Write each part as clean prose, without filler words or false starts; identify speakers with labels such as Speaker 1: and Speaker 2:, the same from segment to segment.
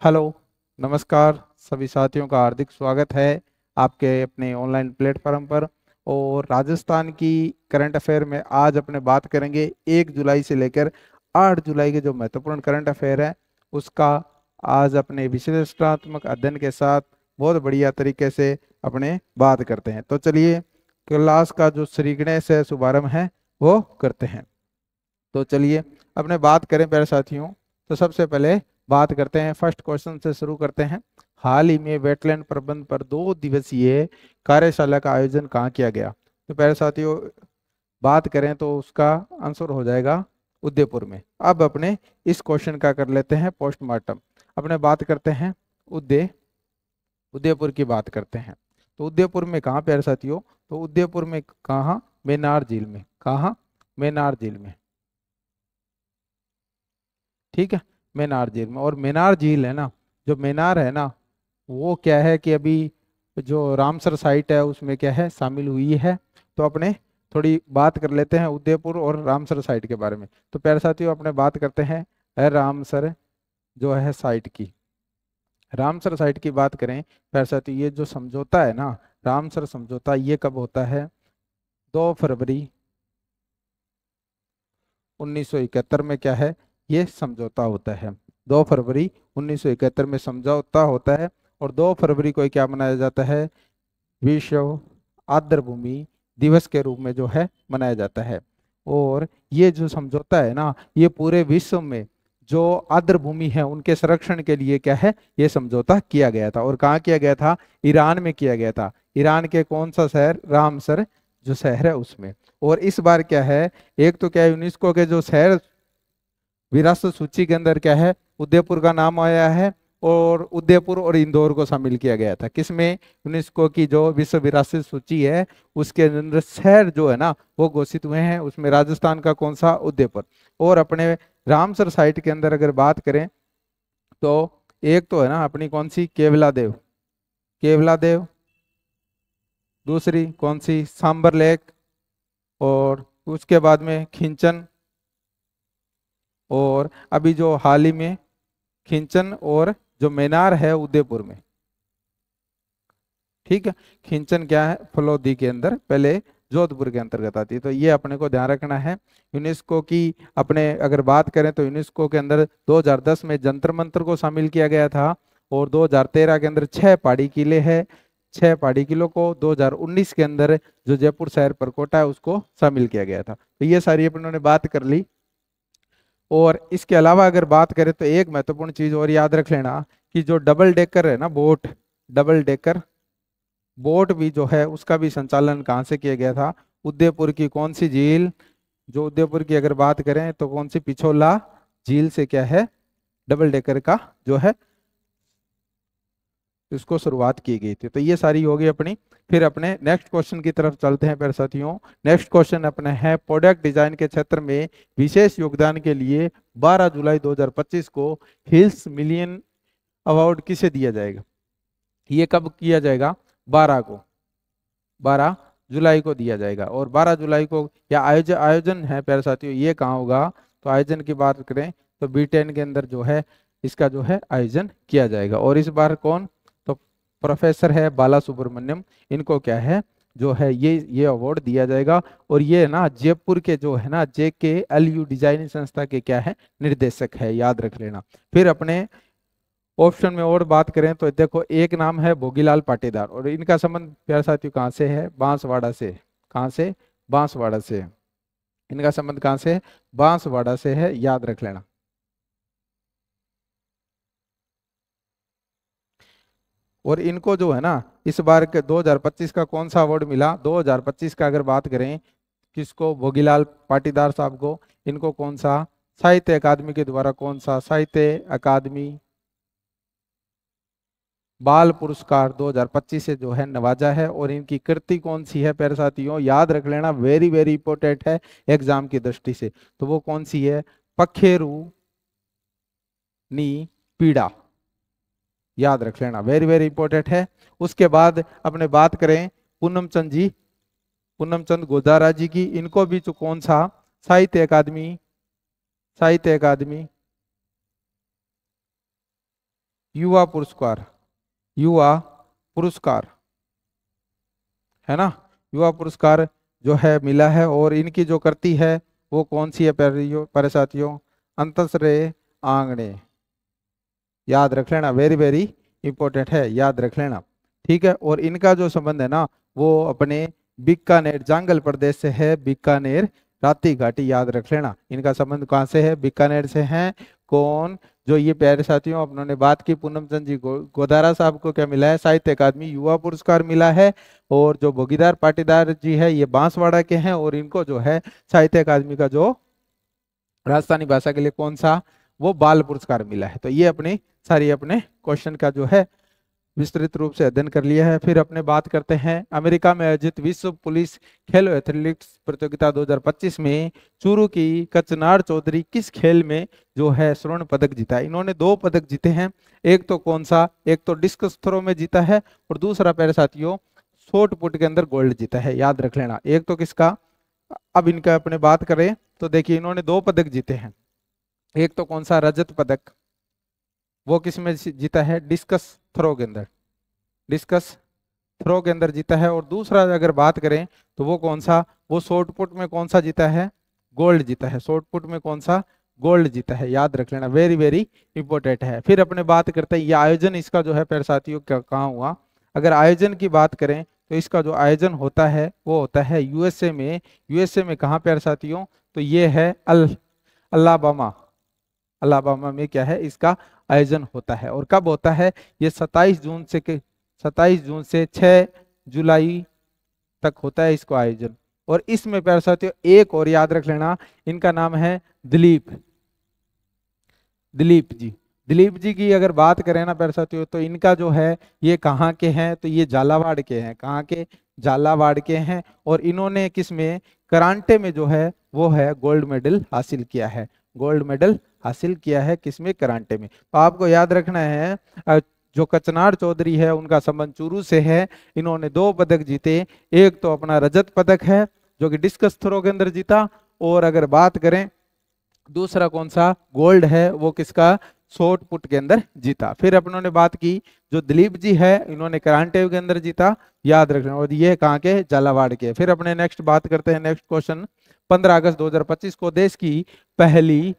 Speaker 1: Hello, नमस्कार। सभी साथियों का हार्दिक स्वागत है आपके अपने ऑनलाइन प्लेटफॉर्म पर। और राजस्थान की करंट अफेयर में आज अपने बात करेंगे 1 जुलाई से लेकर 8 जुलाई के जो महत्वपूर्ण करंट अफेयर है उसका। आज अपने विश्लेषणात्मक अध्ययन के साथ बहुत बढ़िया तरीके से अपने बात करते हैं। तो चलिए क्लास का जो श्रीगणेश से शुभारंभ है वो करते हैं। तो चलिए अपने बात करें प्यारे साथियों। तो सबसे पहले बात करते हैं, फर्स्ट क्वेश्चन से शुरू करते हैं। हाल ही में वेटलैंड प्रबंधन पर 2 दिवसीय कार्यशाला का आयोजन कहाँ किया गया? तो प्यारे साथियों बात करें तो उसका आंसर हो जाएगा उदयपुर में। अब अपने इस क्वेश्चन का कर लेते हैं पोस्टमार्टम। अपने बात करते हैं उदयपुर की बात करते हैं। तो उदयपुर में कहाँ प्यारे साथियों? तो उदयपुर में कहाँ? मेनार झील में। कहाँ? मेनार झील में। ठीक है, मेनार झील में। और मेनार झील है ना, जो मेनार है ना, वो क्या है कि अभी जो रामसर साइट है उसमें क्या है शामिल हुई है। तो अपने थोड़ी बात कर लेते हैं उदयपुर और रामसर साइट के बारे में। तो प्यारे साथियों अपने बात करते हैं रामसर जो है साइट की। रामसर साइट की बात करें प्यारे साथियों, ये जो समझौता है ना, रामसर समझौता, ये कब होता है? 2 फरवरी 1971 में क्या है ये समझौता होता है। 2 फरवरी 1971 में समझौता होता है। और 2 फरवरी को क्या मनाया जाता है? विश्व आर्द्रभूमि दिवस के रूप में जो है मनाया जाता है। और ये जो समझौता है ना, ये पूरे विश्व में जो आर्द्रभूमि है उनके संरक्षण के लिए क्या है ये समझौता किया गया था। और कहाँ किया गया था? ईरान में किया गया था। ईरान के कौन सा शहर? रामसर जो शहर है उसमें। और इस बार क्या है, एक तो क्या है, यूनेस्को के जो शहर विरासत सूची के अंदर क्या है उदयपुर का नाम आया है। और उदयपुर और इंदौर को शामिल किया गया था किसमें? यूनेस्को की जो विश्व विरासत सूची है उसके अंदर शहर जो है ना वो घोषित हुए हैं। उसमें राजस्थान का कौन सा? उदयपुर। और अपने रामसर साइट के अंदर अगर बात करें तो एक तो है ना अपनी कौन सी? केवला देव। केवला देव। दूसरी कौन सी? सांबर लेक। और उसके बाद में खिंचन। और अभी जो हाल ही में खिंचन और जो मेनार है उदयपुर में। ठीक है, खिंचन क्या है? फलोदी के अंदर, पहले जोधपुर के अंतर्गत आती है। तो ये अपने को ध्यान रखना है। यूनेस्को की अपने अगर बात करें तो यूनेस्को के अंदर 2010 में जंतर मंतर को शामिल किया गया था। और 2013 के अंदर 6 पहाड़ी किले हैं। 6 पहाड़ी किलों को 2019 के अंदर जो जयपुर शहर परकोटा है उसको शामिल किया गया था। तो ये सारी अपनों ने बात कर ली। और इसके अलावा अगर बात करें तो एक महत्वपूर्ण चीज और याद रख लेना कि जो डबल डेकर है ना बोट, डबल डेकर बोट भी जो है उसका भी संचालन कहाँ से किया गया था? उदयपुर की कौन सी झील? जो उदयपुर की अगर बात करें तो कौन सी? पिछोला झील से क्या है डबल डेकर का जो है इसको शुरुआत की गई थी। तो ये सारी होगी अपनी। फिर अपने नेक्स्ट क्वेश्चन की तरफ चलते हैं प्यारे साथियों। नेक्स्ट क्वेश्चन अपने है प्रोडक्ट डिजाइन के क्षेत्र में विशेष योगदान के लिए 12 जुलाई 2025 को हिल्स मिलियन अवार्ड किसे दिया जाएगा? ये कब किया जाएगा? 12 को, 12 जुलाई को दिया जाएगा। और 12 जुलाई को या आयोजन आयोजन है प्यारे साथियों, ये कहाँ होगा? तो आयोजन की बात करें तो B10 के अंदर जो है इसका जो है आयोजन किया जाएगा। और इस बार कौन? तो प्रोफेसर है बाला सुब्रमण्यम। इनको क्या है जो है ये अवार्ड दिया जाएगा। और ये ना जयपुर के जो है ना JKLU डिजाइनिंग संस्था के क्या है निर्देशक है, याद रख लेना। फिर अपने ऑप्शन में और बात करें तो देखो एक नाम है भोगीलाल पाटीदार। और इनका संबंध प्यारे साथियों कहाँ से है? बांसवाड़ा से। कहाँ से? बांसवाड़ा से। इनका संबंध कहाँ से है? बांसवाड़ा से है, याद रख लेना। और इनको जो है ना इस बार के 2025 का कौन सा अवार्ड मिला? 2025 का अगर बात करें किसको? भोगीलाल पाटीदार साहब को। इनको कौन सा? साहित्य अकादमी के द्वारा कौन सा? साहित्य अकादमी बाल पुरस्कार 2025 से जो है नवाजा है। और इनकी कृति कौन सी है प्यारे साथियों? याद रख लेना, वेरी वेरी इंपॉर्टेंट है एग्जाम की दृष्टि से। तो वो कौन सी है? पखेरु नी पीड़ा, याद रख लेना, वेरी वेरी इंपॉर्टेंट है। उसके बाद अपने बात करें पूनम चंद जी, पूनम चंद गोदारा जी की। इनको भी जो कौन सा? साहित्य अकादमी, साहित्य अकादमी युवा पुरस्कार, युवा पुरस्कार है ना, युवा पुरस्कार जो है मिला है। और इनकी जो करती है वो कौन सी है प्यारे साथियों, अंतस्रे आंगणे, याद रख लेना, वेरी वेरी इंपॉर्टेंट है, याद रख लेना, ठीक है। और इनका जो संबंध है ना वो अपने बीकानेर जांगल प्रदेश से है, बीकानेर राती घाटी, याद रख लेना। इनका संबंध कहाँ से है, बीकानेर से है। कौन, जो ये प्यारे साथियों अपनों ने बात की, पूनम चंद जी गोदारा साहब को क्या मिला है, साहित्य अकादमी युवा पुरस्कार मिला है। और जो भोगीदार पाटीदार जी है ये बांसवाड़ा के हैं, और इनको जो है साहित्य अकादमी का जो राजस्थानी भाषा के लिए कौन सा, वो बाल पुरस्कार मिला है। तो ये अपनी सारी अपने क्वेश्चन का जो है विस्तृत रूप से अध्ययन कर लिया है। फिर अपने बात करते हैं अमेरिका में आयोजित विश्व पुलिस खेलो एथलेटिक्स प्रतियोगिता 2025 में चूरू की कचनार चौधरी किस खेल में जो है स्वर्ण पदक जीता है। इन्होंने 2 पदक जीते हैं, एक तो कौन सा, एक तो डिस्कस थ्रो में जीता है और दूसरा प्यारे साथियों शॉट पुट के अंदर गोल्ड जीता है, याद रख लेना। एक तो किसका, अब इनका अपने बात करें तो देखिए इन्होंने 2 पदक जीते हैं, एक तो कौन सा रजत पदक, वो किस में जीता है, डिस्कस थ्रो के अंदर, डिस्कस थ्रो के अंदर जीता है। और दूसरा अगर बात करें तो वो कौन सा, वो शॉर्ट पुट में कौन सा जीता है, गोल्ड जीता है, शॉर्ट पुट में कौन सा, गोल्ड जीता है, याद रख लेना, वेरी वेरी इंपॉर्टेंट है। फिर अपने बात करते हैं ये आयोजन इसका जो है प्यारे साथियों कहाँ हुआ। अगर आयोजन की बात करें तो इसका जो आयोजन होता है वो होता है यूएसए में। यूएसए में कहाँ प्यारे साथियों, तो ये है अलाबामा, अलाबामा में क्या है इसका आयोजन होता है। और कब होता है, ये 27 जून से 6 जुलाई तक होता है इसको आयोजन। और इसमें प्यारे साथियों एक और याद रख लेना, इनका नाम है दिलीप, दिलीप जी। दिलीप जी की अगर बात करें ना प्यारे साथियों तो इनका जो है ये कहाँ के हैं, तो ये झालावाड़ के हैं, कहाँ के, झालावाड़ के हैं। और इन्होंने किस में, कराटे में जो है वो है गोल्ड मेडल हासिल किया है, गोल्ड मेडल हासिल किया है किसमें, कराटे में। तो आपको याद रखना है जो कचनार चौधरी है उनका संबंध चूरू से है, इन्होंने 2 पदक जीते, एक तो अपना रजत पदक है जो कि डिस्कस थ्रो के अंदर जीता, और अगर बात करें दूसरा कौन सा, गोल्ड है, वो किसका, शॉर्ट पुट के अंदर जीता। फिर अपनों ने बात की जो दिलीप जी है इन्होंने कराटे के अंदर जीता, याद रखना, और ये कहाँ के, झालावाड़ के। फिर अपने नेक्स्ट बात करते हैं, नेक्स्ट क्वेश्चन, 15 अगस्त 2025 को देश की पहली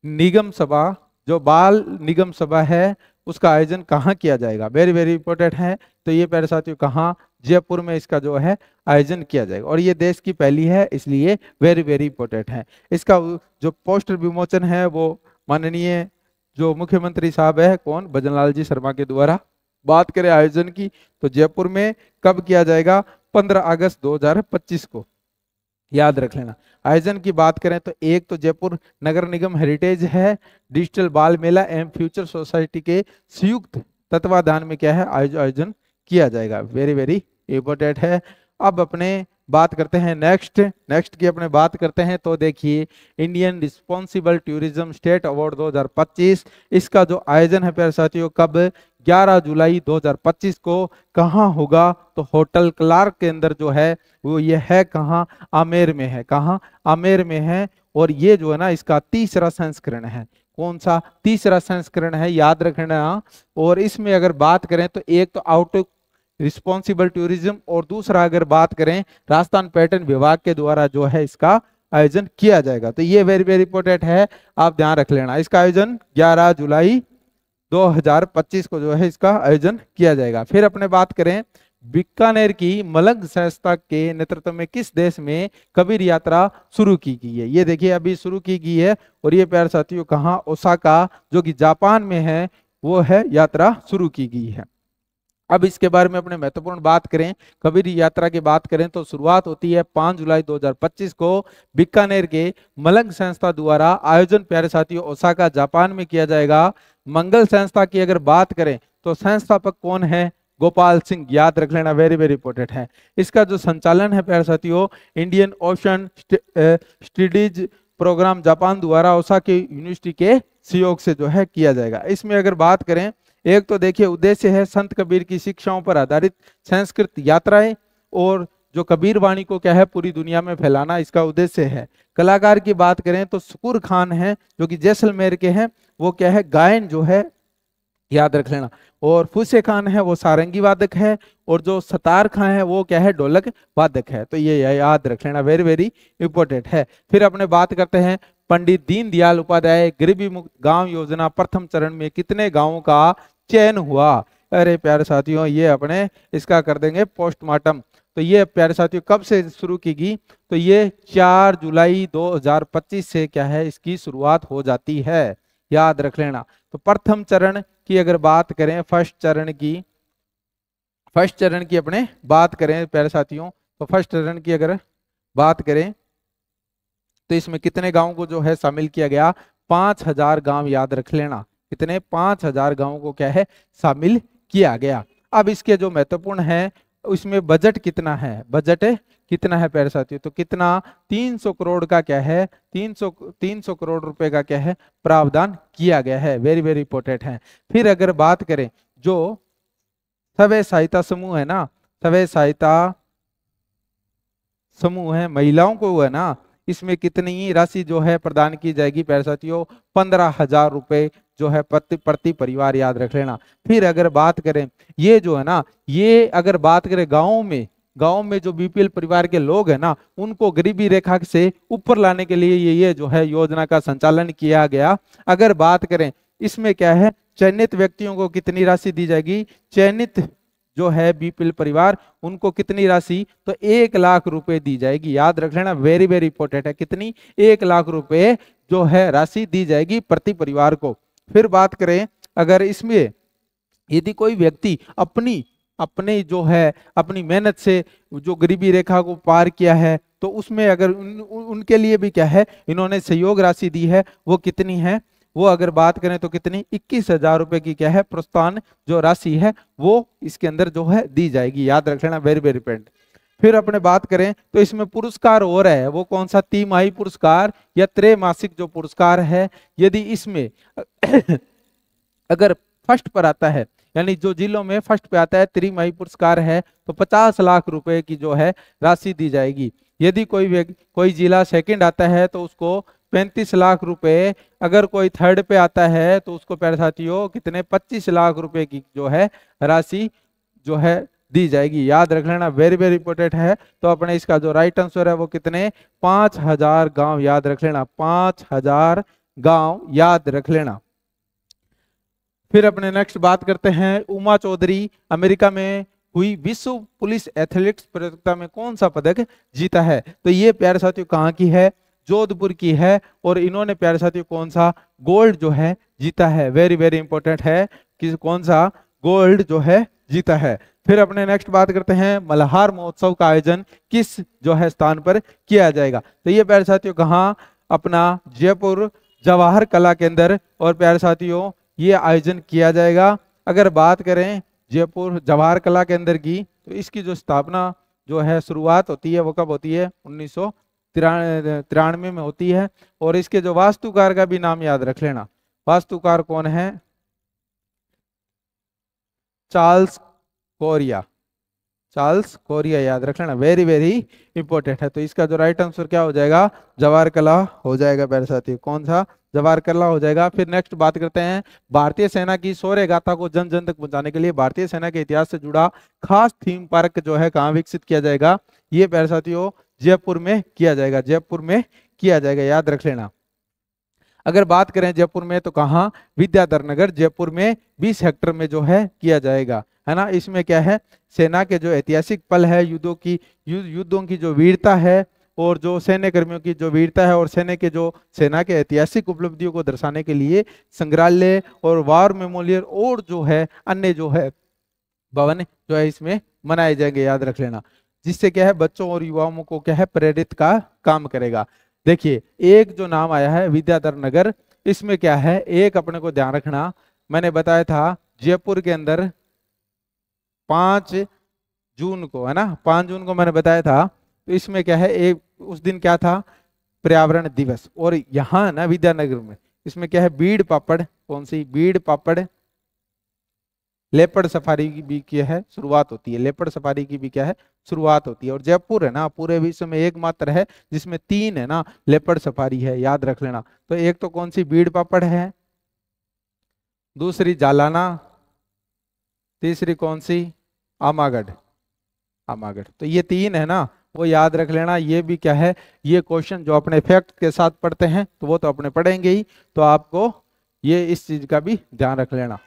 Speaker 1: निगम सभा, जो बाल निगम सभा है उसका आयोजन कहाँ किया जाएगा, वेरी वेरी इंपॉर्टेंट है। तो ये प्यारे साथियों कहाँ, जयपुर में इसका जो है आयोजन किया जाएगा, और ये देश की पहली है इसलिए वेरी वेरी इंपॉर्टेंट है। इसका जो पोस्टर विमोचन है वो माननीय जो मुख्यमंत्री साहब है कौन, भजनलाल जी शर्मा के द्वारा। बात करें आयोजन की तो जयपुर में कब किया जाएगा, 15 अगस्त 2025 को, याद रख लेना। आयोजन की बात करें तो एक तो जयपुर नगर निगम हेरिटेज है, डिजिटल बाल मेला एवं फ्यूचर सोसाइटी के संयुक्त तत्वाधान में क्या है आयोजन किया जाएगा, वेरी वेरी इंपॉर्टेंट है। अब अपने बात करते हैं नेक्स्ट की अपने बात करते हैं तो देखिए Indian responsible tourism state award 2025, इसका जो आयोजन है प्यारे साथियों कब, 11 जुलाई 2025 को, कहाँ होगा, तो होटल क्लार्क के अंदर जो है वो ये है कहाँ, आमेर में है, कहाँ, आमेर में है। और ये जो है ना इसका 3रा संस्करण है, कौन सा, 3रा संस्करण है, याद रखना। और इसमें अगर बात करें तो एक तो आउट रिस्पॉन्सिबल टूरिज्म, और दूसरा अगर बात करें राजस्थान पर्यटन विभाग के द्वारा जो है इसका आयोजन किया जाएगा। तो ये वेरी वेरी इंपॉर्टेंट है, आप ध्यान रख लेना। इसका आयोजन 11 जुलाई 2025 को जो है इसका आयोजन किया जाएगा। फिर अपने बात करें बीकानेर की मलंग संस्था के नेतृत्व में किस देश में कबीर यात्रा शुरू की गई है, ये देखिए अभी शुरू की गई है। और ये प्यारे साथियों कहाँ, ओसाका जो कि जापान में है, वो है यात्रा शुरू की गई है। अब इसके बारे में अपने महत्वपूर्ण बात करें, कबीर यात्रा की बात करें तो शुरुआत होती है 5 जुलाई 2025 को बीकानेर के मलंग संस्था द्वारा, आयोजन प्यारे साथियों ओसाका जापान में किया जाएगा। मंगल संस्था की अगर बात करें तो संस्थापक कौन है, गोपाल सिंह, याद रख लेना, वेरी वेरी इंपॉर्टेंट है। इसका जो संचालन है प्यारे साथियों Indian ocean studies program Japan द्वारा ओसाका यूनिवर्सिटी के सहयोग से जो है किया जाएगा। इसमें अगर बात करें एक तो देखिए उद्देश्य है संत कबीर की शिक्षाओं पर आधारित संस्कृत यात्राएं, और जो कबीर वाणी को क्या है पूरी दुनिया में फैलाना इसका उद्देश्य है। कलाकार की बात करें तो शुकुर खान है जो कि जैसलमेर के हैं, वो क्या है गायन जो है याद रख लेना। और फूसे खान है वो सारंगी वादक है, और जो सतार खान है वो क्या है, ढोलक वादक है। तो ये याद रख लेना, वेरी वेरी इंपॉर्टेंट है। फिर अपने बात करते हैं पंडित दीनदयाल उपाध्याय गरीबी मुक्त गांव योजना प्रथम चरण में कितने गांवों का चयन हुआ। अरे प्यारे साथियों, ये अपने इसका कर देंगे पोस्टमार्टम। तो ये प्यारे साथियों कब से शुरू की गई, तो ये 4 जुलाई 2025 से क्या है, इसकी शुरुआत हो जाती है, याद रख लेना। तो प्रथम चरण की अगर बात करें, फर्स्ट चरण की अपने बात करें प्यारे साथियों, तो फर्स्ट चरण की अगर बात करें तो इसमें कितने गांव को जो है शामिल किया गया, 5000 गांव, याद रख लेना। कितने, 5000 गांवों को क्या है, शामिल किया गया। अब इसके जो महत्वपूर्ण है, उसमें बजट कितना है, बजट कितना है प्यारे साथियों, तो कितना, 300 करोड़ का क्या है, 300 करोड़ रुपए का क्या है, प्रावधान किया गया है, वेरी वेरी इंपॉर्टेंट है। फिर अगर बात करें जो स्वयं सहायता समूह है ना, स्वयं सहायता समूह है, महिलाओं को है ना, इसमें कितनी राशि जो है प्रदान की जाएगी प्यारे साथियों, 15,000 रुपए जो है प्रति परिवार, याद रख लेना। फिर अगर बात करें ये जो है ना, ये अगर बात करें गांव में जो बीपीएल परिवार के लोग हैं ना, उनको गरीबी रेखा से ऊपर लाने के लिए ये जो है योजना का संचालन किया गया। अगर बात करें इसमें क्या है, चयनित व्यक्तियों को कितनी राशि दी जाएगी, चयनित जो है बीपीएल परिवार उनको कितनी राशि, तो 1 लाख रुपए दी जाएगी, याद रख लेना, वेरी वेरी इंपॉर्टेंट है। कितनी, 1 लाख रुपए जो है राशि दी जाएगी प्रति परिवार को। फिर बात करें अगर इसमें यदि कोई व्यक्ति अपनी जो है अपनी मेहनत से जो गरीबी रेखा को पार किया है, तो उसमें अगर उनके लिए भी क्या है, इन्होंने सहयोग राशि दी है, वो कितनी है, वो अगर बात करें तो कितनी, 21,000 रुपए की क्या है, प्रोत्साहन जो राशि है वो इसके अंदर जो है दी जाएगी, याद रख लेना, वेरी वेरी इंपॉर्टेंट। फिर अपने बात करें तो इसमें पुरस्कार हो रहा है, वो कौन सा, तिमाही पुरस्कार या त्रैमासिक जो पुरस्कार है। यदि इसमें अगर फर्स्ट पर आता है, यानी जो जिलों में फर्स्ट पे आता है, त्रिमाही पुरस्कार है, तो 50 लाख रुपए की जो है राशि दी जाएगी। यदि कोई जिला सेकंड आता है तो उसको 35 लाख रुपए, अगर कोई थर्ड पे आता है तो उसको प्यारे साथियों कितने, 25 लाख रुपए की जो है राशि जो है दी जाएगी, याद रख लेना, वेरी वेरी इंपॉर्टेंट है। तो अपने इसका जो राइट आंसर है वो कितने, 5000 गांव, याद रख लेना, 5000 गांव, याद रख लेना। फिर अपने नेक्स्ट बात करते हैं, उमा चौधरी अमेरिका में हुई विश्व पुलिस एथलेटिक्स प्रतियोगिता में कौन सा पदक जीता है। तो ये प्यारे साथियों कहाँ की है, जोधपुर की है, और इन्होंने प्यारे साथियों कौन सा गोल्ड जो है जीता है, वेरी वेरी इंपॉर्टेंट है कि कौन सा गोल्ड जो है जीता है। फिर अपने नेक्स्ट बात करते हैं, मल्हार महोत्सव का आयोजन किस जो है स्थान पर किया जाएगा। तो ये प्यारे साथियों कहाँ, अपना जयपुर जवाहर कला केंद्र और प्यारे साथियों ये आयोजन किया जाएगा। अगर बात करें जयपुर जवाहर कला केंद्र की, तो इसकी जो स्थापना जो है शुरुआत होती है वो कब होती है, 1993 में होती है। और इसके जो वास्तुकार का भी नाम याद रख लेना, वास्तुकार कौन है, चार्ल्स कोरिया, चार्ल्स कोरिया, याद रख लेना, वेरी वेरी इंपॉर्टेंट है। तो इसका जो राइट आंसर क्या हो जाएगा, जवाहर कला हो जाएगा प्यारे साथी, कौन सा, जवाहर कला हो जाएगा। फिर नेक्स्ट बात करते हैं, भारतीय सेना की शौर्य गाथा को जन जन तक पहुंचाने के लिए भारतीय सेना के इतिहास से जुड़ा खास थीम पार्क जो है कहाँ विकसित किया जाएगा, ये प्यारे साथियों जयपुर में किया जाएगा, जयपुर में किया जाएगा, याद रख लेना। अगर बात करें जयपुर में तो कहाँ, विद्याधर नगर जयपुर में 20 हेक्टेयर में जो है किया जाएगा, है ना। इसमें क्या है, सेना के जो ऐतिहासिक पल है, युद्धों की जो वीरता है, और जो सैन्य कर्मियों की जो वीरता है, और सेना के ऐतिहासिक उपलब्धियों को दर्शाने के लिए संग्रहालय और वार मेमोरियल और जो है अन्य जो है भवन जो है इसमें मनाए जाएंगे, याद रख लेना, जिससे क्या है बच्चों और युवाओं को क्या है प्रेरित का काम करेगा। देखिए एक जो नाम आया है विद्याधर नगर, इसमें क्या है, एक अपने को ध्यान रखना, मैंने बताया था जयपुर के अंदर 5 जून को, है ना, 5 जून को मैंने बताया था। तो इसमें क्या है, एक उस दिन क्या था, पर्यावरण दिवस, और यहाँ ना विद्यानगर में इसमें क्या है, बीड़ पापड़, कौन सी, बीड़ पापड़ लेपर्ड सफारी की भी क्या है शुरुआत होती है, लेपर्ड सफारी की भी क्या है शुरुआत होती है। और जयपुर है ना पूरे विश्व में एकमात्र है जिसमें 3 है ना लेपर्ड सफारी है, याद रख लेना। तो एक तो कौन सी, बीड़ पापड़ है, दूसरी जालाना, तीसरी कौन सी, आमागढ़। आमागढ़, तो ये तीन है ना, वो याद रख लेना। ये भी क्या है, ये क्वेश्चन जो अपने फैक्ट के साथ पढ़ते हैं तो वो तो अपने पढ़ेंगे ही, तो आपको ये इस चीज का भी ध्यान रख लेना।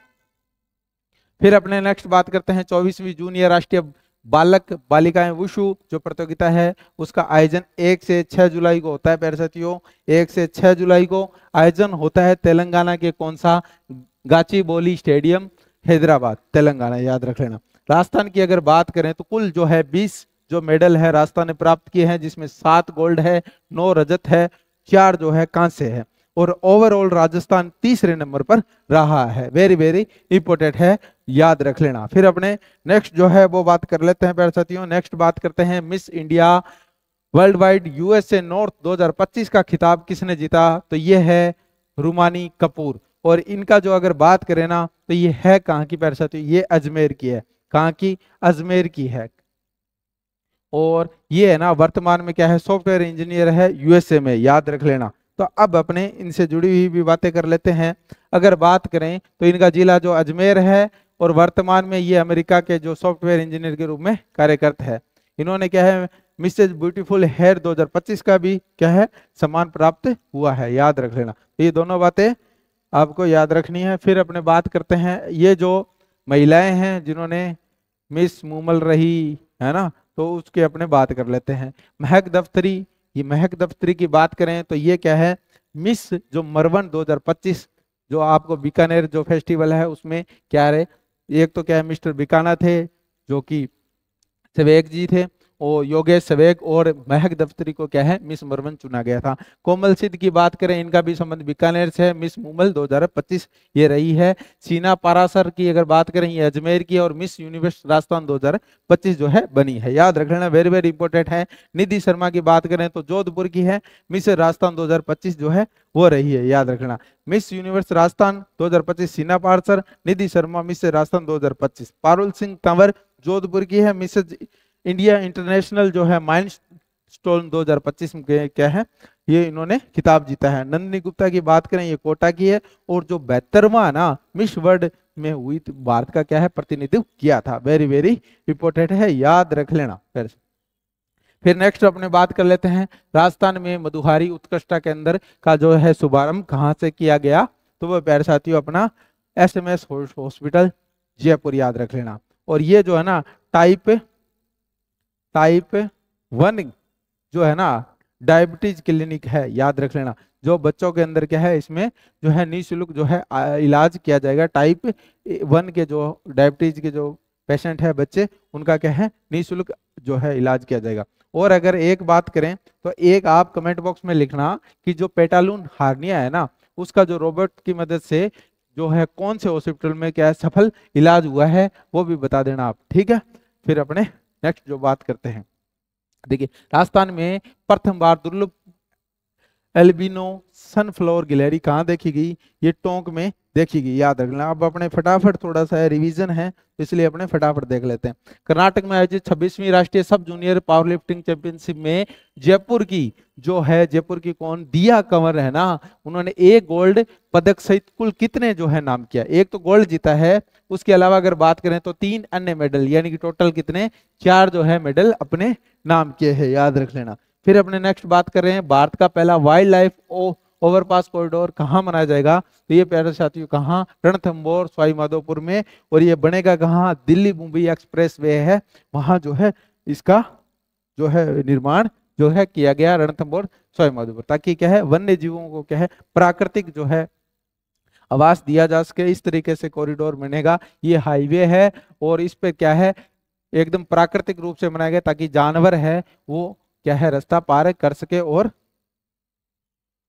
Speaker 1: फिर अपने नेक्स्ट बात करते हैं 24वीं जूनियर राष्ट्रीय बालक बालिकाएं वुशु जो प्रतियोगिता है, उसका आयोजन 1 से 6 जुलाई को होता है प्यारे साथियों। 1 से 6 जुलाई को आयोजन होता है तेलंगाना के कौन सा, गाचीबोली स्टेडियम, हैदराबाद, तेलंगाना, याद रख लेना। राजस्थान की अगर बात करें तो कुल जो है 20 जो मेडल है राजस्थान ने प्राप्त किए हैं, जिसमें 7 गोल्ड है, 9 रजत है, 4 जो है कांस्य है, और ओवरऑल राजस्थान तीसरे नंबर पर रहा है। वेरी वेरी इंपोर्टेंट है, याद रख लेना। फिर अपने नेक्स्ट जो है वो बात कर लेते हैं प्यारे साथियों। नेक्स्ट बात करते हैं miss India world wide USA north 2025 का खिताब किसने जीता, तो ये है रुमानी कपूर। और इनका जो अगर बात करें ना तो ये है कहाँ की प्यारे साथियों, ये अजमेर की है। कहाँ की, अजमेर की है। और ये है ना वर्तमान में क्या है, सॉफ्टवेयर इंजीनियर है यूएसए में, याद रख लेना। तो अब अपने इनसे जुड़ी हुई भी बातें कर लेते हैं। अगर बात करें तो इनका जिला जो अजमेर है, और वर्तमान में ये अमेरिका के जो सॉफ्टवेयर इंजीनियर के रूप में कार्यरत है। इन्होंने क्या है मिसेज ब्यूटीफुल हेयर 2025 का भी क्या है सम्मान प्राप्त हुआ है, याद रख लेना। ये दोनों बातें आपको याद रखनी है। फिर अपने बात करते हैं ये जो महिलाएं हैं जिन्होंने मिस मूमल रही है ना, तो उसके अपने बात कर लेते हैं। महक दफ्तरी, ये महक दफ्तरी की बात करें तो ये क्या है मिस जो मरवन 2025 जो आपको बीकानेर जो फेस्टिवल है उसमें क्या रहे, एक तो क्या है मिस्टर बीकाना थे जो कि सवेग जी थे, और योगेश सवेग और महक दफ्तरी को क्या है मिस मरवन चुना गया था। कोमल सिद्ध की बात करें, इनका भी संबंध बीकानेर से है, मिस मूमल 2025 ये रही है। सीना पारासर की अगर बात करें ये अजमेर की, और मिस यूनिवर्स राजस्थान 2025 जो है बनी है, याद रख लेना, वेरी वेरी इंपॉर्टेंट है। निधि शर्मा की बात करें तो जोधपुर की है, मिस राजस्थान 2025 जो है वो रही है, याद रखना। मिस यूनिवर्स राजस्थान 2025 सीना पारासर, निधि शर्मा मिस राजस्थान 2025। पारुल सिंह कंवर जोधपुर की है, मिसेज इंडिया इंटरनेशनल जो है माइलस्टोन 2025 में क्या है ये इन्होंने खिताब जीता है। नंदिनी गुप्ता की बात करें ये कोटा की है, और जो 72वां ना मिस वर्ल्ड में हुई भारत का क्या है प्रतिनिधित्व किया था। वेरी वेरी इंपॉर्टेंट है, याद रख लेना। फिर नेक्स्ट अपने बात कर लेते हैं राजस्थान में मधुहारी उत्कृष्टता केंद्र का जो है शुभारंभ कहाँ से किया गया, तो वो प्यारे साथियों अपना एसएमएस हॉस्पिटल जयपुर, याद रख लेना। और ये जो है ना टाइप 1 जो है ना डायबिटीज क्लिनिक है, याद रख लेना। जो बच्चों के अंदर क्या है इसमें जो है निःशुल्क जो है इलाज किया जाएगा। टाइप 1 के जो डायबिटीज के जो पेशेंट है बच्चे, उनका क्या है निःशुल्क जो है इलाज किया जाएगा। और अगर एक बात करें तो एक आप कमेंट बॉक्स में लिखना कि जो पेटालून हार्निया है ना उसका जो रोबोट की मदद से जो है कौन से हॉस्पिटल में क्या है सफल इलाज हुआ है वो भी बता देना आप, ठीक है। फिर अपने नेक्स्ट जो बात करते हैं, देखिए राजस्थान में प्रथम बार दुर्लभ एल्बिनो सनफ्लावर गिलहरी कहाँ देखी गई, ये टोंक में देखी गई, याद रखना। अब अपने फटाफट थोड़ा सा रिवीजन है इसलिए अपने फटाफट देख लेते हैं। कर्नाटक में आयोजित 26वीं राष्ट्रीय सब जूनियर पावर लिफ्टिंग चैंपियनशिप में जयपुर की जो है, जयपुर की कौन, दिया कंवर है ना, उन्होंने एक गोल्ड पदक सहित कुल कितने जो है नाम किया, एक तो गोल्ड जीता है, उसके अलावा अगर बात करें तो 3 अन्य मेडल, यानी कि टोटल कितने 4 जो है मेडल अपने नाम किए हैं, याद रख लेना। फिर अपने नेक्स्ट बात कर रहे हैं भारत का पहला वाइल्ड लाइफ ओवरपास कॉरिडोर कहाँ बनाया जाएगा, तो ये प्यारे साथियों कहाँ, रणथंभौर सवाई माधोपुर में। और ये बनेगा कहाँ, दिल्ली मुंबई एक्सप्रेस वे है वहां जो है इसका जो है निर्माण जो है किया गया रणथंभौर सवाई माधोपुर, ताकि क्या है वन्य जीवों को क्या है प्राकृतिक जो है आवास दिया जा सके। इस तरीके से कॉरिडोर बनेगा। ये हाईवे है और इस पे क्या है एकदम प्राकृतिक रूप से बनाया गया ताकि जानवर है वो क्या है रास्ता पार कर सके और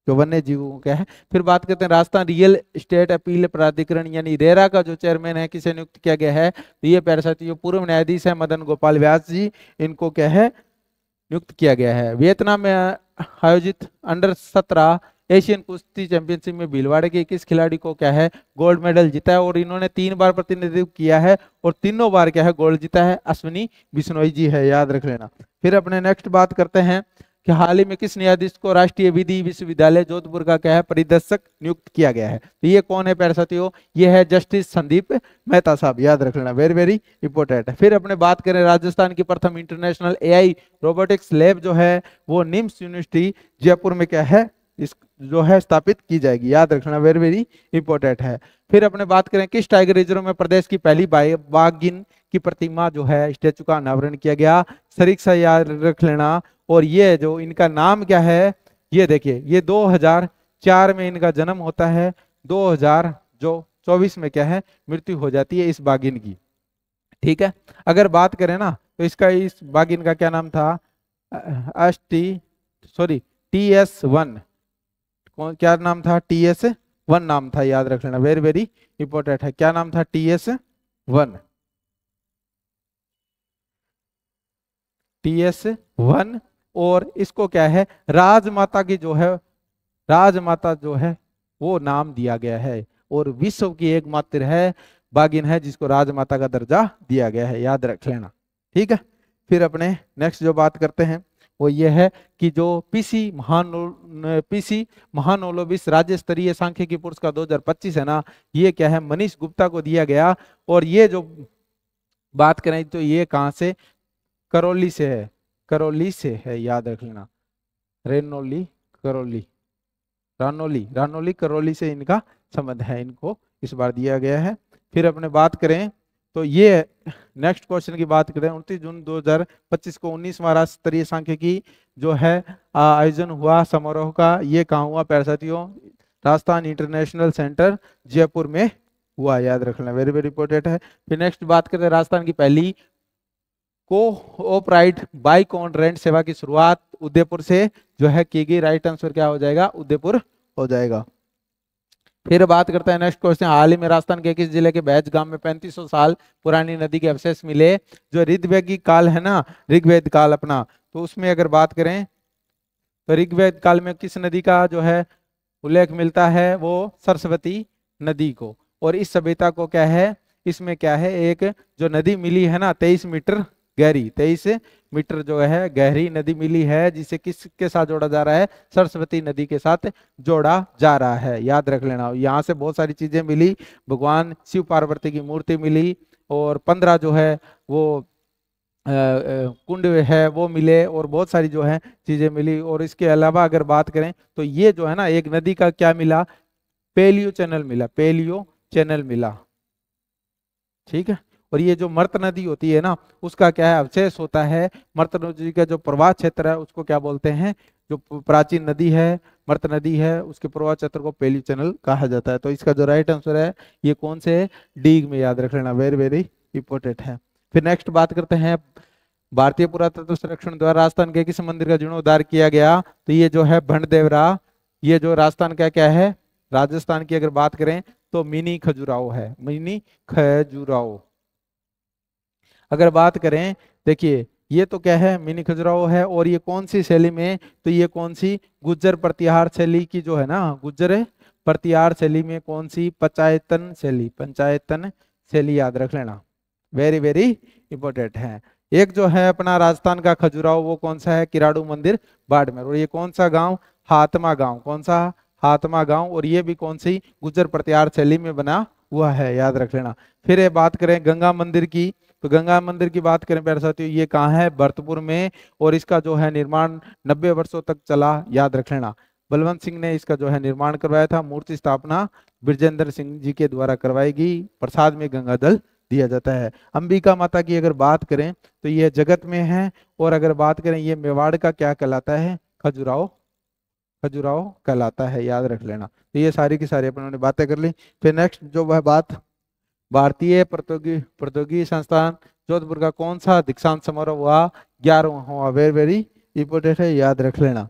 Speaker 1: जो वन्य जीवों क्या है। फिर बात करते हैं राजस्थान रियल एस्टेट अपील प्राधिकरण यानी रेरा का जो चेयरमैन है किसे नियुक्त किया गया है, तो ये प्यारे साथियों पूर्व न्यायाधीश है मदन गोपाल व्यास जी, इनको क्या है नियुक्त किया गया है। वियतनाम में आयोजित अंडर-17 एशियन कुश्ती चैंपियनशिप में भीलवाड़े के 21 खिलाड़ी को क्या है गोल्ड मेडल जीता है और इन्होंने 3 बार प्रतिनिधित्व किया है और तीनों बार क्या है गोल्ड जीता है, अश्विनी बिश्नोई जी है, याद रख लेना। फिर अपने नेक्स्ट बात करते हैं कि हाल ही में किस न्यायाधीश को राष्ट्रीय विधि विश्वविद्यालय जोधपुर का क्या है परिदर्शक नियुक्त किया गया है? तो ये कौन है प्यारे साथियों? ये है जस्टिस संदीप मेहता साहब, याद रख लेना, वेरी वेरी इंपॉर्टेंट है। फिर अपने बात करें राजस्थान की प्रथम इंटरनेशनल एआई रोबोटिक्स लैब जो है वो निम्स यूनिवर्सिटी जयपुर में क्या है इस जो है स्थापित की जाएगी, याद रखना, वेरी वेरी इंपॉर्टेंट है। फिर अपने बात करें किस टाइगर रिजर्व में प्रदेश की पहली बाघिन की प्रतिमा जो है स्टेचू का अनावरण किया गया? सरीक्षा, याद रख लेना। और ये जो इनका नाम क्या है, ये देखिए, ये 2004 में इनका जन्म होता है, 2024 में क्या है मृत्यु हो जाती है इस बाघिन की। ठीक है, अगर बात करें ना तो इसका इस बाघिन का क्या नाम था? TS1, क्या नाम था? TS1 नाम था, याद रख लेना, वेरी वेरी इंपॉर्टेंट है। क्या नाम था? TS1। TS1। और इसको क्या है राजमाता की जो है, राजमाता जो है वो नाम दिया गया है, और विश्व की एकमात्र है बाघिन है जिसको राजमाता का दर्जा दिया गया है, याद रख लेना। ठीक है, फिर अपने नेक्स्ट जो बात करते हैं वो ये है कि जो पीसी महानोलोबिस राज्य स्तरीय सांख्यिकी पुरस्कार 2025 है ना, ये क्या है मनीष गुप्ता को दिया गया। और ये जो बात करें तो ये कहां से? करौली से है, करौली से है, याद रख लेना, रेनौली करौली, रानौली करौली से इनका संबंध है, इनको इस बार दिया गया है। फिर अपने बात करें तो ये नेक्स्ट क्वेश्चन की बात करें, 29 जून 2025 को 19वां राष्ट्रीय स्तरीय सांख्यिकी जो है आयोजन हुआ समारोह का, ये कहाँ हुआ प्यारे साथियों? राजस्थान इंटरनेशनल सेंटर जयपुर में हुआ, याद रखना, वेरी वेरी इंपॉर्टेंट है। फिर नेक्स्ट बात करते हैं राजस्थान की पहली कोऑपराइट बाइक ऑन रेंट सेवा की शुरुआत उदयपुर से जो है की गई, राइट आंसर क्या हो जाएगा? उदयपुर हो जाएगा। फिर बात करते हैं नेक्स्ट क्वेश्चन, हाल ही में राजस्थान के किस जिले के बैज गांव में 3500 साल पुरानी नदी के अवशेष मिले? जो ऋग्वेदिक काल है ना, ऋग्वेद काल अपना, तो उसमें अगर बात करें तो ऋग्वेद काल में किस नदी का जो है उल्लेख मिलता है? वो सरस्वती नदी को। और इस सभ्यता को क्या है, इसमें क्या है एक जो नदी मिली है ना 23 मीटर गहरी, 23 मीटर जो है गहरी नदी मिली है, जिसे किसके साथ जोड़ा जा रहा है? सरस्वती नदी के साथ जोड़ा जा रहा है, याद रख लेना। यहाँ से बहुत सारी चीजें मिली, भगवान शिव पार्वती की मूर्ति मिली, और 15 जो है वो कुंड है वो मिले, और बहुत सारी जो है चीजें मिली। और इसके अलावा अगर बात करें तो ये जो है ना एक नदी का क्या मिला? पेलियो चैनल मिला, पेलियो चैनल मिला। ठीक है, और ये जो मर्त नदी होती है ना उसका क्या है अवशेष होता है, मर्त नदी का जो प्रवाह क्षेत्र है उसको क्या बोलते हैं? जो प्राचीन नदी है मर्त नदी है उसके प्रवाह क्षेत्र को पेलियो चैनल कहा जाता है। तो इसका जो राइट आंसर है ये कौन से है? डीग में, याद रख लेना, वेरी वेरी इंपॉर्टेंट है। फिर नेक्स्ट बात करते हैं भारतीय पुरातत्व सर्वेक्षण द्वारा राजस्थान के किस मंदिर का जीर्णोद्धार किया गया? तो ये जो है भंडदेवरा, ये जो राजस्थान का क्या है, राजस्थान की अगर बात करें तो मिनी खजुराहो है, मिनी खजुराहो। अगर बात करें देखिए ये तो क्या है मिनी खजुराहो है, और ये कौन सी शैली में? तो ये कौन सी? गुज्जर प्रतिहार शैली की जो है ना, गुज्जर प्रतिहार शैली में कौन सी? पंचायतन शैली, पंचायतन शैली, याद रख लेना, वेरी वेरी इंपॉर्टेंट है। एक जो है अपना राजस्थान का खजुराहो वो कौन सा है? किराड़ू मंदिर बाड़मेर। और ये कौन सा गांव? हातमा गांव, कौन सा? हातमा गांव। और ये भी कौन सी? गुज्जर प्रतिहार शैली में बना हुआ है, याद रख लेना। फिर ये बात करें गंगा मंदिर की, तो गंगा मंदिर की बात करें प्यारे साथियों ये कहाँ है? भरतपुर में, और इसका जो है निर्माण 90 वर्षों तक चला, याद रख लेना। बलवंत सिंह ने इसका जो है निर्माण करवाया था। मूर्ति स्थापना ब्रजेंद्र सिंह जी के द्वारा करवाई गई। प्रसाद में गंगा जल दिया जाता है। अंबिका माता की अगर बात करें तो यह जगत में है, और अगर बात करें ये मेवाड़ का क्या कहलाता है? खजुराहो, खजुराहो कहलाता है, याद रख लेना। तो ये सारी की सारी अपने बातें कर ली। फिर नेक्स्ट जो वह बात, भारतीय प्रौद्योगिकी संस्थान जोधपुर का कौन सा दीक्षांत समारोह हुआ? 11वां हुआ, वेरी वेरी इंपोर्टेंट है, याद रख लेना।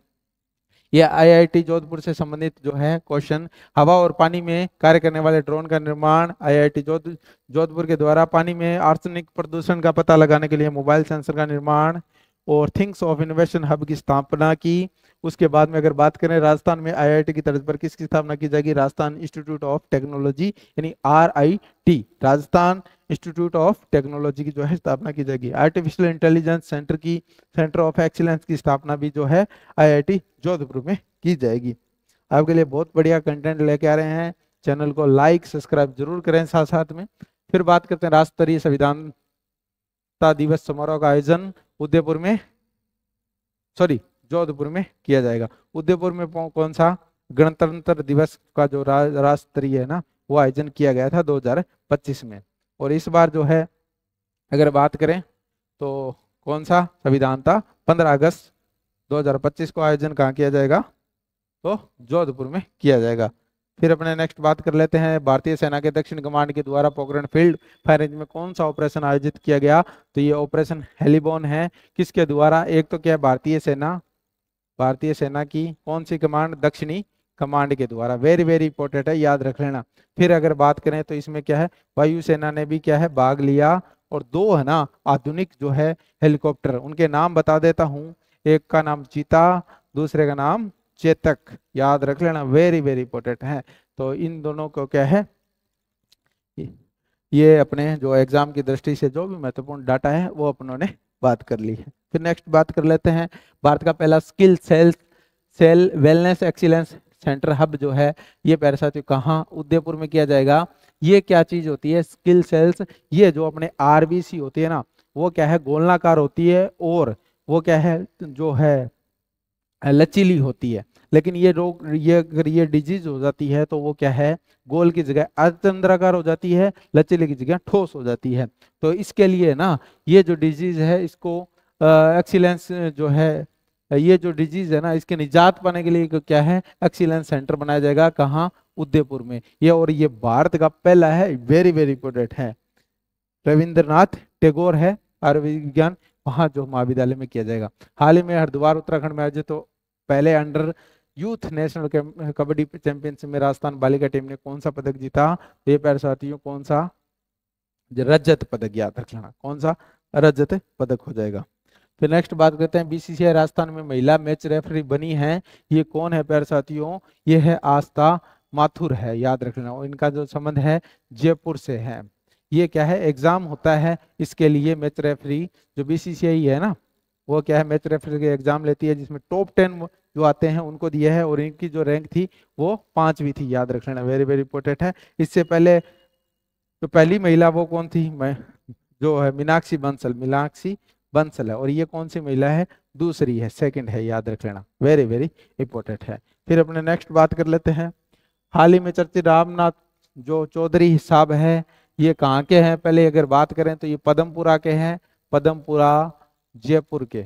Speaker 1: यह आईआईटी जोधपुर से संबंधित जो है क्वेश्चन, हवा और पानी में कार्य करने वाले ड्रोन का निर्माण आईआईटी जोधपुर के द्वारा, पानी में आर्सेनिक प्रदूषण का पता लगाने के लिए मोबाइल सेंसर का निर्माण, और थिंग्स ऑफ इनोवेशन हब की स्थापना की, उसके बाद में अगर बात करें राजस्थान में आईआईटी की तर्ज पर किसकी स्थापना की जाएगी, राजस्थान इंस्टीट्यूट ऑफ टेक्नोलॉजी यानी RIT, Rajasthan institute of technology की जो है स्थापना की जाएगी। आर्टिफिशियल इंटेलिजेंस सेंटर की, सेंटर ऑफ एक्सीलेंस की स्थापना भी जो है IIT जोधपुर में की जाएगी। आपके लिए बहुत बढ़िया कंटेंट लेके आ रहे हैं, चैनल को लाइक सब्सक्राइब जरूर करें साथ साथ में। फिर बात करते हैं राष्ट्र स्तरीय संविधानता दिवस समारोह का आयोजन उदयपुर में, सॉरी जोधपुर में किया जाएगा। उदयपुर में कौन सा गणतंत्र दिवस का जो राष्ट्र स्तरीय है ना वो आयोजन किया गया था 2025 में। और इस बार जो है अगर बात करें तो कौन सा संविधान था, 15 अगस्त 2025 को आयोजन कहाँ किया जाएगा, तो जोधपुर में किया जाएगा। फिर अपने नेक्स्ट बात कर लेते हैं, भारतीय सेना के दक्षिण कमांड के द्वारा पोखरण फील्ड फायर रेंज में कौन सा ऑपरेशन आयोजित किया गया, तो ये ऑपरेशन हेलीबॉर्न है। किसके द्वारा, एक तो क्या है भारतीय सेना की कौन सी कमांड, दक्षिणी कमांड के द्वारा। वेरी वेरी इंपॉर्टेंट है, याद रख लेना। फिर अगर बात करें तो इसमें क्या है वायुसेना ने भी क्या है भाग लिया, और 2 है ना आधुनिक जो है हेलीकॉप्टर, उनके नाम बता देता हूँ। एक का नाम चीता, दूसरे का नाम चेतक, याद रख लेना, वेरी वेरी इंपॉर्टेंट है। तो इन दोनों को क्या है ये अपने जो एग्जाम की दृष्टि से जो भी महत्वपूर्ण डाटा है वो अपनों ने बात कर ली है। फिर नेक्स्ट बात कर लेते हैं, भारत का पहला skill cell wellness excellence centre hub जो है ये प्यारे साथियों कहाँ, उदयपुर में किया जाएगा। ये क्या चीज होती है स्किल सेल्स, ये जो अपने RBC होती है ना वो क्या है गोलनाकार होती है, और वो क्या है जो है लचीली होती है। लेकिन ये रोग, ये अगर ये डिजीज हो जाती है तो वो क्या है गोल की जगह अर्धचंद्राकार हो जाती है, लचीले की जगह ठोस हो जाती है। तो इसके लिए ना ये जो डिजीज है इसको एक्सीलेंस जो है, ये जो डिजीज है ना इसके निजात पाने के लिए क्या है एक्सीलेंस सेंटर बनाया जाएगा, कहाँ, उदयपुर में। ये और ये भारत का पहला है, वेरी वेरी इंपोर्टेंट है। रविंद्रनाथ टैगोर है आयुर्विज्ञान, वहां जो महाविद्यालय में किया जाएगा। हाल ही में हरिद्वार उत्तराखंड में आयोजित तो पहले under youth national kabaddi championship में राजस्थान बालिका टीम ने कौन सा पदक जीता, तो ये प्यारे साथियों कौन सा, रजत पदक, याद रख लेना कौन सा रजत पदक हो जाएगा। फिर नेक्स्ट बात करते हैं, BCCI राजस्थान में महिला मैच रेफरी बनी है, ये कौन है प्यारे साथियों, ये है आस्था माथुर है, याद रख लेना। और इनका जो संबंध है जयपुर से है। ये क्या है एग्जाम होता है इसके लिए, मैच रेफरी जो BCCI है ना वो क्या है मैच रेफरी के एग्जाम लेती है, जिसमें टॉप 10 जो आते हैं उनको दिया है, और इनकी जो रैंक थी वो 5वीं थी, याद रख लेना, वेरी वेरी इंपॉर्टेंट है। इससे पहले तो पहली महिला वो कौन थी, मैं जो है मीनाक्षी बंसल है, और ये कौन सी महिला है, दूसरी है, सेकंड है, याद रख लेना, वेरी वेरी इंपॉर्टेंट है। फिर अपने नेक्स्ट बात कर लेते हैं, हाल ही में चर्चित रामनाथ जो चौधरी साहब है ये कहाँ के हैं, पहले अगर बात करें तो ये पदमपुरा के हैं, पदमपुरा जयपुर के,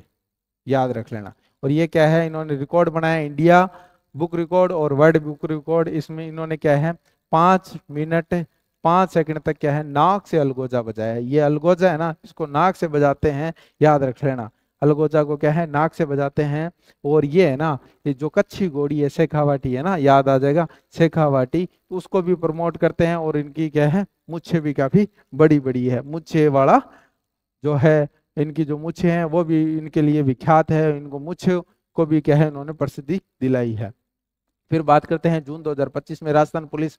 Speaker 1: याद रख लेना। और ये क्या है इन्होंने रिकॉर्ड बनाया इंडिया बुक रिकॉर्ड और वर्ल्ड बुक रिकॉर्ड, इसमें इन्होंने क्या है 5 मिनट 5 सेकंड तक क्या है नाक से अलगोजा बजाया है। ये अलगोजा है ना इसको नाक से बजाते हैं, याद रख लेना, अलगोजा को क्या है नाक से बजाते हैं। और ये है ना ये जो कच्छी घोड़ी है शेखावाटी है ना, याद आ जाएगा शेखावाटी, तो उसको भी प्रमोट करते हैं। और इनकी क्या है मुच्छे भी काफी बड़ी बड़ी है, मुच्छे वाला जो है इनकी जो मुच्छे हैं वो भी इनके लिए विख्यात है, इनको मुच्छे को भी क्या है इन्होंने प्रसिद्धि दिलाई है। फिर बात करते हैं जून 2025 में राजस्थान पुलिस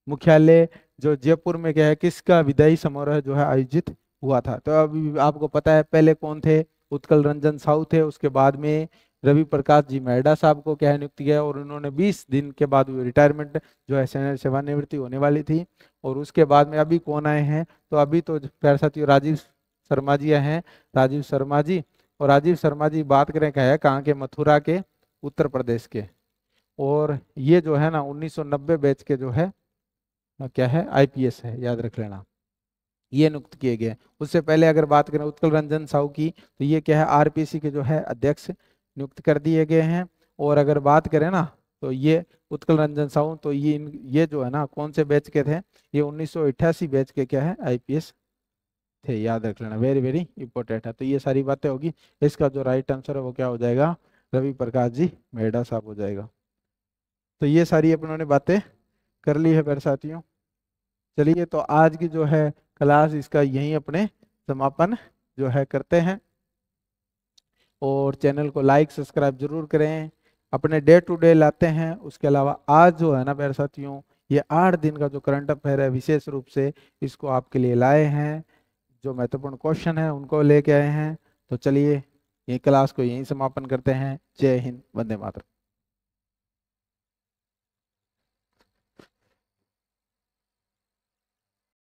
Speaker 1: मुख्यालय जो जयपुर में क्या है किसका विदाई समारोह जो है आयोजित हुआ था। तो अभी आपको पता है पहले कौन थे, उत्कल रंजन साहू थे, उसके बाद में रवि प्रकाश जी मेहड़ा साहब को क्या है नियुक्त किया, और उन्होंने 20 दिन के बाद रिटायरमेंट जो है सेवानिवृत्ति होने वाली थी। और उसके बाद में अभी कौन आए हैं, तो अभी तो प्यारे साथियों राजीव शर्मा जी हैं, राजीव शर्मा जी। और राजीव शर्मा जी बात करें क्या है कहाँ के, मथुरा के, उत्तर प्रदेश के। और ये जो है ना 1990 बैच के जो है क्या है IPS है, याद रख लेना, ये नियुक्त किए गए। उससे पहले अगर बात करें उत्कल रंजन साहू की, तो ये क्या है RPC के जो है अध्यक्ष नियुक्त कर दिए गए हैं। और अगर बात करें ना तो ये उत्कल रंजन साहू, तो ये जो है ना कौन से बैच के थे, ये 1988 बैच के क्या है IPS थे, याद रख लेना, वेरी वेरी इंपॉर्टेंट है। तो ये सारी बातें होगी, इसका जो राइट आंसर है वो क्या हो जाएगा, रवि प्रकाश जी मेहड़ा साहब हो जाएगा। तो ये सारी अपनों ने बातें कर ली है मेरे साथियों। चलिए तो आज की जो है क्लास इसका यहीं अपने समापन जो है करते हैं, और चैनल को लाइक सब्सक्राइब जरूर करें। अपने डे टू डे लाते हैं। उसके अलावा आज जो है ना प्यारे साथियों, ये 8 दिन का जो करंट अफेयर है विशेष रूप से इसको आपके लिए लाए हैं, जो महत्वपूर्ण क्वेश्चन है उनको लेके आए हैं। तो चलिए ये क्लास को यहीं समापन करते हैं। जय हिंद, वंदे मातरम।